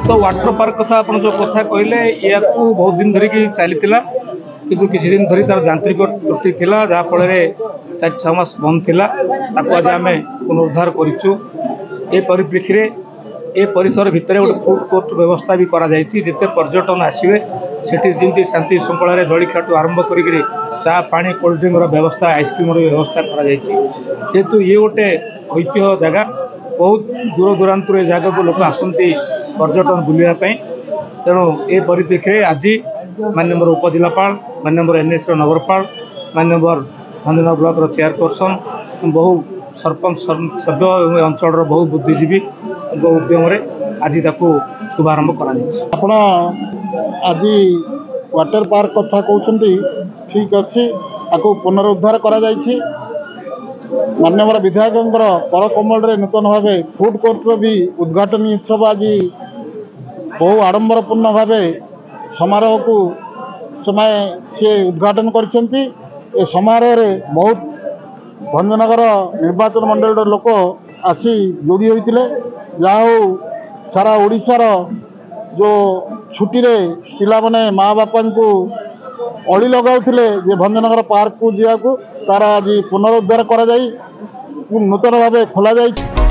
तो water park कथा आप जो कथा कहले या बहुत दिन धरिकी चली किंतु किसी दिन धरी तार यांत्रिक त्रुटि थिला जहाँफल 4-6 मास बंद थिला ताको आज आम पुनरुद्धार करूँ। ए परिप्रेक्षी में ए परिसर भितर गोटे फूड कोर्ट व्यवस्था भी करा जिते पर्यटन आसवे सेठी जमी शांति श्रृंखला जलिया आरंभ कर चा पानी कोल्ड ड्रिंक व्यवस्था आइसक्रीम व्यवस्था जेहेतु ये गोटे ऐतिह्य जगह बहुत दूर दूरांतर जगह को लोक आसती पर्यटन बुलायापी तेणु ए परिप्रेक्षी में आज माननीय उपजिलापाल माननीय एनएस नगरपाल माननीय भंजनगर ब्लॉक चेयरपर्सन बहु सरपंच सभ्य अंचल बहु बुद्धिजीवी उद्यम आज शुभारंभ कर आज वाटर पार्क कथा कहते ठीक अच्छे आपको पुनरुद्धार करा माननीय विधायक करकमल नूतन भाव फूड कोर्ट भी उद्घाटन उत्सव आज बहु आडंबरपूर्ण भाव समारोह को सी उद्घाटन कर समारोह बहुत भंजनगर निर्वाचन मंडल लोक आसी जोड़ी होते जहाँ सारा ओडिशार जो छुट्टी रे पिला माने माँ बापा को अड़ी लगाउथिले जे भंजनगर पार्क को जावाक तार आज पुनरुद्धार करा जाई नूतन भाव खोल जाई।